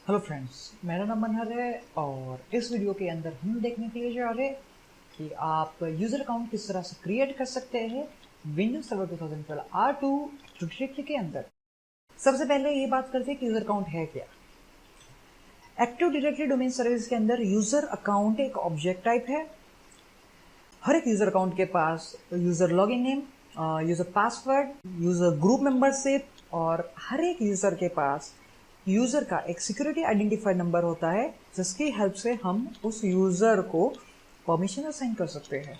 Hello friends, मेरा नाम मनहर है और इस वीडियो के अंदर हम देखने के लिए जा रहे हैं कि आप यूज़र अकाउंट किस तरह से क्रिएट कर सकते हैं विंडोज सर्वर 2012 R2 डायरेक्टरी के अंदर। सबसे पहले ये बात करते हैं कि यूज़र अकाउंट है क्या। एक्टिव डायरेक्टरी डोमेन सर्विस के अंदर यूज़र अकाउंट एक ऑब्जेक्ट टाइप है। हर एक यूज़र अकाउंट के पास user login name, user password, user group membership और हर एक यूज़र के पास यूजर का एक सिक्योरिटी आइडेंटिफायर नंबर होता है जिसकी हेल्प से हम उस यूजर को परमिशन असाइन कर सकते हैं।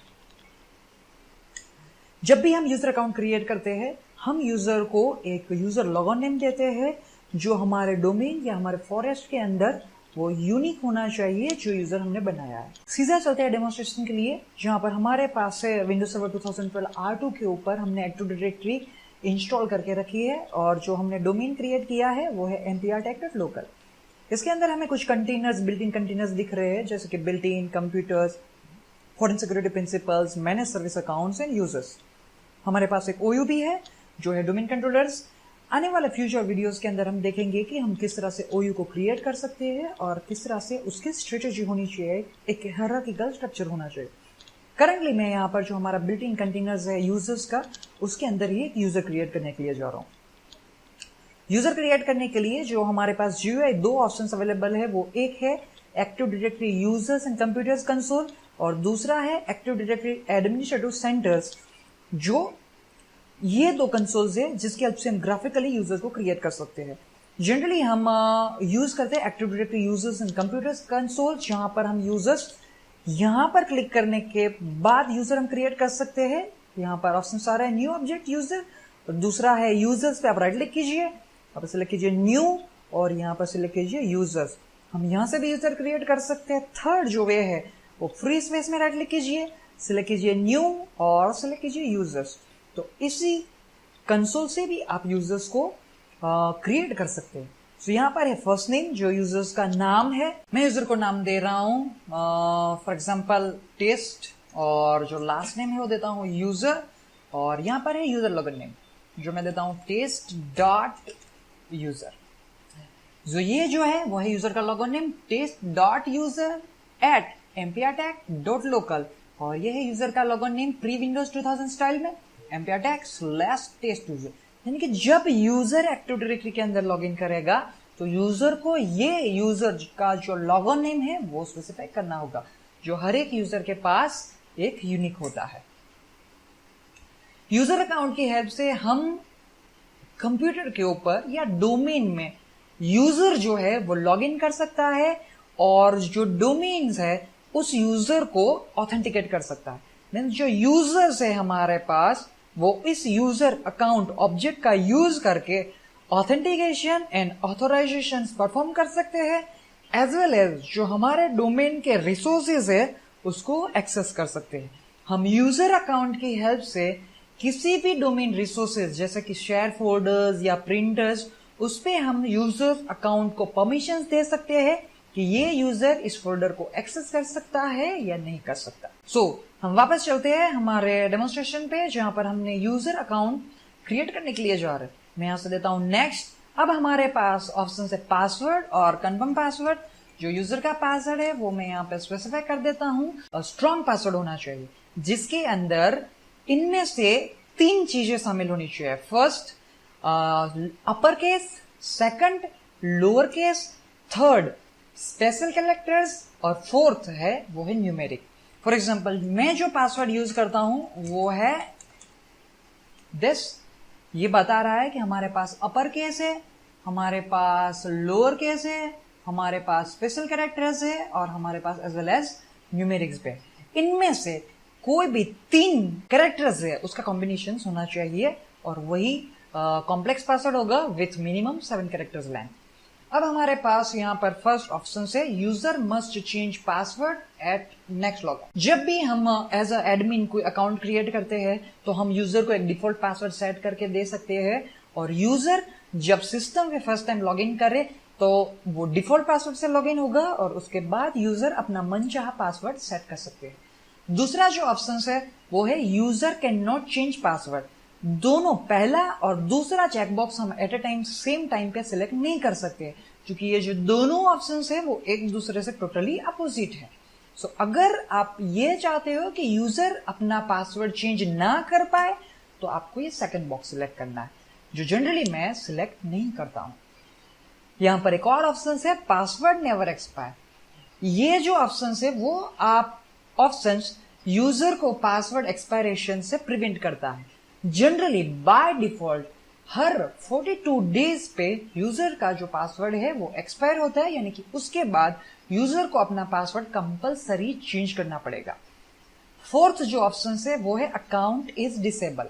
जब भी हम यूजर अकाउंट क्रिएट करते हैं हम यूजर को एक यूजर लॉगिन नेम देते हैं जो हमारे डोमेन या हमारे फॉरेस्ट के अंदर वो यूनिक होना चाहिए जो यूजर हमने बनाया है। सीधा चलते हैं डेमोन्स्ट्रेशन के लिए, जहां पर हमारे पास है विंडोज सर्वर 2012 R2 के ऊपर हमने एक्टिव डायरेक्टरी इंस्टॉल करके रखी है और जो हमने डोमेन क्रिएट किया है वो है mprtech.local। इसके अंदर हमें कुछ कंटेनर्स, बिल्ट इन कंटेनर्स दिख रहे हैं जैसे कि built in computers, foreign security principles, manage service accounts and users. हमारे पास एक OU भी है जो है डोमेन कंट्रोलर्स। आने वाले फ्यूचर वीडियोस के अंदर हम देखेंगे कि हम किस तरह से OU को क्रिएट कर सकते हैं और किस तरह से उसकी स्ट्रेटेजी होनी चाहिए, एक हायरार्किकल स्ट्रक्चर होना चाहिए। करंटली मैं यहाँ पर जो हमारा बिल्ट इन कंटेनर्स है यूजर्स का, उसके अंदर ही एक यूजर क्रिएट करने के लिए जा रहा हूँ। यूजर क्रिएट करने के लिए जो हमारे पास GUI दो ऑप्शंस अवेलेबल है, वो एक है active directory users and computers console और दूसरा है एक्टिव डायरेक्टरी एडमिनिस्ट्रेटिव सेंटर्स। जो ये दो कंसोल्स है जिसकी हेल्प से हम ग्राफिकली यूजर्स को क्रिएट कर सकते हैं। जनरली हम यूज करते हैं active directory users and computers console, जहां पर हम यूजर्स यहां पर क्लिक करने के बाद यूजर हम क्रिएट कर सकते हैं। यहां पर ऑप्शन आ रहा है न्यू ऑब्जेक्ट यूजर और दूसरा है यूजर्स पे आप राइट क्लिक कीजिए, आप सिलेक्ट कीजिए न्यू और यहां पर सिलेक्ट कीजिए यूजर्स। हम यहां से भी यूजर क्रिएट कर सकते हैं। थर्ड जो वे है वो फ्री स्पेस में राइट क्लिक कीजिए, सिलेक्ट कीजिए न्यू और सिलेक्ट कीजिए यूजर्स। तो इसी कंसोल से भी आप यूजर्स को क्रिएट कर सकते हैं। तो यहाँ पर है फर्स्ट नेम जो यूजर्स का नाम है, मैं यूजर को नाम दे रहा हूं फॉर एग्जांपल टेस्ट, और जो लास्ट नेम है वो देता हूं यूजर, और यहाँ पर है यूजर लॉगिन नेम जो मैं देता हूं टेस्ट डॉट यूजर। जो ये जो है वो है यूजर का login name test dot user at mprtech.local और ये है यूजर का login name pre Windows 2000 style में mprtech/test यूजर। यानी कि जब यूजर एक्टिव डायरेक्टरी के अंदर लॉगिन करेगा तो यूजर को ये यूजर का जो लॉगिन नेम है वो स्पेसिफाई करना होगा, जो हर एक यूजर के पास एक यूनिक होता है। यूजर अकाउंट की हेल्प से हम कंप्यूटर के ऊपर या डोमेन में यूजर जो है वो लॉगिन कर सकता है और जो डोमेन्स है उस यूजर को ऑथेंटिकेट कर सकता है। मीन्स जो यूजर्स है हमारे पास वो इस यूजर अकाउंट ऑब्जेक्ट का यूज करके ऑथेंटिकेशन एंड ऑथराइजेशन परफॉर्म कर सकते हैं, एज वेल एज जो हमारे डोमेन के रिसोर्सेज है उसको एक्सेस कर सकते हैं। हम यूजर अकाउंट की हेल्प से किसी भी डोमेन रिसोर्सेज जैसे कि शेयर फोल्डर्स या प्रिंटर्स, उस पे हम यूजर अकाउंट को परमिशंस दे सकते हैं कि ये यूजर इस फोल्डर को एक्सेस कर सकता है या नहीं कर सकता। हम वापस चलते हैं हमारे डेमोन्स्ट्रेशन पे जहां पर हमने यूजर अकाउंट क्रिएट करने के लिए जा रहे हैं। मैं यहां से देता हूं नेक्स्ट। अब हमारे पास ऑप्शन है पासवर्ड और कंफर्म पासवर्ड। जो यूजर का पासवर्ड है वो मैं यहाँ पे स्पेसिफाई कर देता हूं। स्ट्रॉन्ग पासवर्ड होना चाहिए जिसके अंदर इनमें से 3 चीजें शामिल होनी चाहिए। First upper case, second lower case, third special characters और फोर्थ है वो है न्यूमेरिक। फॉर एग्जाम्पल मैं जो पासवर्ड यूज करता हूं वो है दिस। ये बता रहा है कि हमारे पास अपर केस है, हमारे पास लोअर केस है, हमारे पास स्पेशल कैरेक्टर्स है और हमारे पास एज वेल एज न्यूमेरिक्स पे। इनमें से कोई भी 3 कैरेक्टर्स है उसका कॉम्बिनेशन होना चाहिए और वही कॉम्प्लेक्स पासवर्ड होगा विथ मिनिमम 7 कैरेक्टर्स लेंथ। अब हमारे पास यहाँ पर फर्स्ट ऑप्शन से user must change password at next login. जब भी हम एज अ एडमिन कोई अकाउंट क्रिएट करते हैं तो हम यूजर को एक डिफॉल्ट पासवर्ड सेट करके दे सकते हैं और यूजर जब सिस्टम में फर्स्ट टाइम लॉगिन करे तो वो डिफॉल्ट पासवर्ड से लॉगिन होगा और उसके बाद यूजर अपना मनचाहा पासवर्ड सेट कर सकते हैं। दूसरा जो ऑप्शन है वो है user can not change password. दोनों पहला और दूसरा चेकबॉक्स हम at a time same time पे सिलेक्ट नहीं कर सकते। क्योंकि ये जो दोनों ऑप्शंस है वो एक दूसरे से टोटली अपोजिट है। सो अगर आप ये चाहते हो कि यूजर अपना पासवर्ड चेंज ना कर पाए तो आपको ये सेकंड बॉक्स सिलेक्ट करना है, जो जनरली मैं सिलेक्ट नहीं करता हूं। यहां पर एक और ऑप्शन है पासवर्ड नेवर एक्सपायर। ये जो ऑप्शन है वो आप ऑप्शन यूजर को पासवर्ड एक्सपायरेशन से प्रिवेंट करता है। Generally by default her 42 days पे यूजर का जो पासवर्ड है वो एक्सपायर होता है, यानी कि उसके बाद यूजर को अपना पासवर्ड कंपलसरी चेंज करना पड़ेगा। फोर्थ जो ऑप्शन है वो है अकाउंट इज डिसेबल।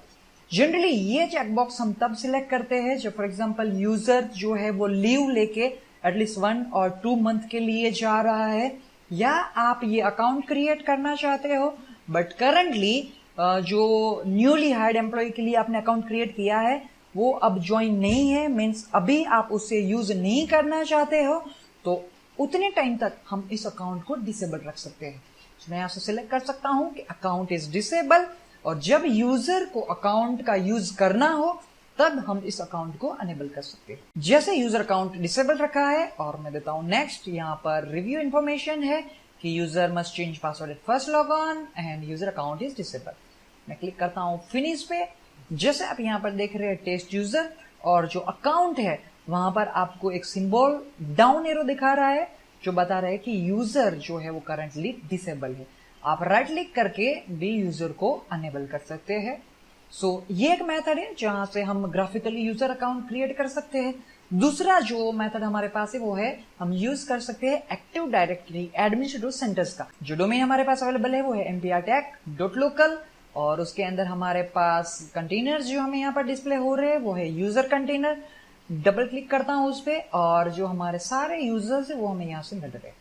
जनरली ये चेकबॉक्स हम तब सिलेक्ट करते हैं जब फॉर एग्जांपल यूजर जो है वो लीव लेके एटलीस्ट 1 और 2 मंथ के लिए जा रहा है, या आप ये अकाउंट क्रिएट करना चाहते हो बट करंटली जो न्यूली हायर्ड एम्प्लॉय के लिए आपने अकाउंट क्रिएट किया है वो अब ज्वाइन नहीं है, मीन्स अभी आप उसे यूज नहीं करना चाहते हो, तो उतने टाइम तक हम इस अकाउंट को डिसेबल रख सकते हैं। मैं यहां से सिलेक्ट कर सकता हूं कि अकाउंट इज डिसेबल, और जब यूजर को अकाउंट का यूज करना हो तब हम इस अकाउंट को अनेबल कर सकते हैं। जैसे यूजर अकाउंट डिसेबल रखा है और मैं देता हूं नेक्स्ट, यहाँ पर रिव्यू इंफॉर्मेशन है कि user must change password at first log on and user account is disable. मैं क्लिक करता हूं फिनिश पे। जैसे आप यहाँ पर देख रहे हैं टेस्ट यूजर, और जो अकाउंट है वहां पर आपको एक सिंबल डाउन एरो दिखा रहा है जो बता रहा है कि यूजर जो है वो करंटली डिसेबल है। आप राइट क्लिक करके भी यूजर को अनेबल कर सकते हैं। सो ये एक मेथड है जहां से हम ग्राफिकली यूजर अकाउंट क्रिएट कर सकते हैं। दूसरा जो मेथड हमारे पास है वो है हम यूज कर सकते हैं एक्टिव डायरेक्टरी एडमिनिस्ट्रेटिव सेंटर्स का। जो डोमेन हमारे पास अवेलेबल है वो है mprtech.local, और उसके अंदर हमारे पास कंटेनर्स जो हमें यहाँ पर डिस्प्ले हो रहे हैं वो है यूजर कंटेनर। डबल क्लिक करता हूं उस पे और जो हमारे सारे यूजर्स है वो हमें यहाँ से मिल रहे हैं।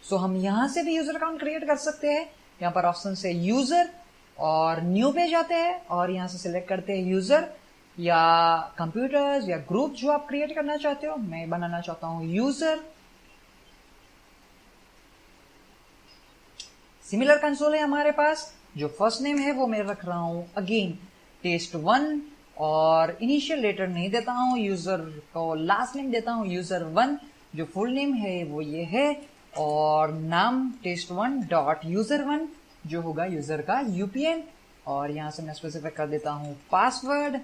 सो हम यहाँ से भी यूजर अकाउंट क्रिएट कर सकते हैं। यहाँ पर ऑप्शन से यूजर और न्यू पे जाते हैं और यहाँ से सिलेक्ट करते हैं यूजर या कंप्यूटर्स या ग्रुप जो आप क्रिएट करना चाहते हो। मैं बनाना चाहता हूं यूजर। सिमिलर कंसोल है हमारे पास। जो फर्स्ट नेम है वो मैं रख रहा हूं अगेन test1, और इनिशियल लेटर नहीं देता हूं, यूजर को लास्ट नेम देता हूं user1। जो फुल नेम है वो ये है, और नाम test1.user1 जो होगा यूजर का यूपीएन, और यहां से मैं स्पेसिफाई कर देता हूं पासवर्ड।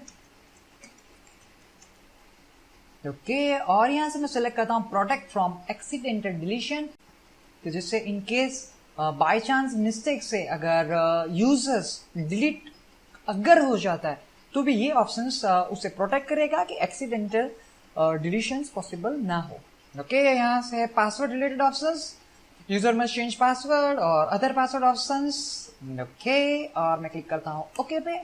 ओके, और यहां से मैं सेलेक्ट करता हूं प्रोटेक्ट फ्रॉम एक्सीडेंटल डिलीशन, तो जिससे in case by chance mistake से अगर यूजर्स डिलीट अगर हो जाता है तो भी ये ऑप्शन उसे प्रोटेक्ट करेगा कि एक्सीडेंटल डिलीशंस पॉसिबल ना हो। ओके, यहाँ से password related options, user must change password और अदर पासवर्ड ऑप्शंस। ओके, और मैं क्लिक करता हूं ओके पे,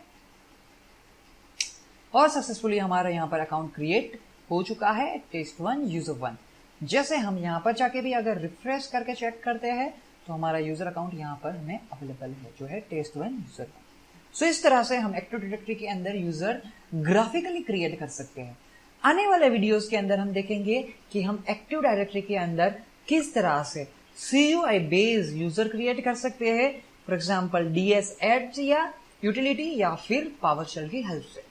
और सक्सेसफुली हमारा यहाँ पर अकाउंट क्रिएट हो चुका है test1 user1। जैसे हम यहाँ पर जाके भी अगर रिफ्रेश करके चेक करते हैं तो हमारा यूजर अकाउंट यहाँ पर हमें अवेलेबल है जो है test1 user1। सो इस तरह से हम एक्टिव डायरेक्टरी के अंदर यूजर ग्राफिकली क्रिएट कर सकते हैं। आने वाले वीडियोस के अंदर हम देखेंगे कि हम एक्टिव डायरेक्टरी के अंदर किस तरह से CUI बेस्ड यूजर क्रिएट कर सकते हैं, फॉर एग्जांपल DS एड्स या यूटिलिटी या फिर पावरशेल की हेल्प से।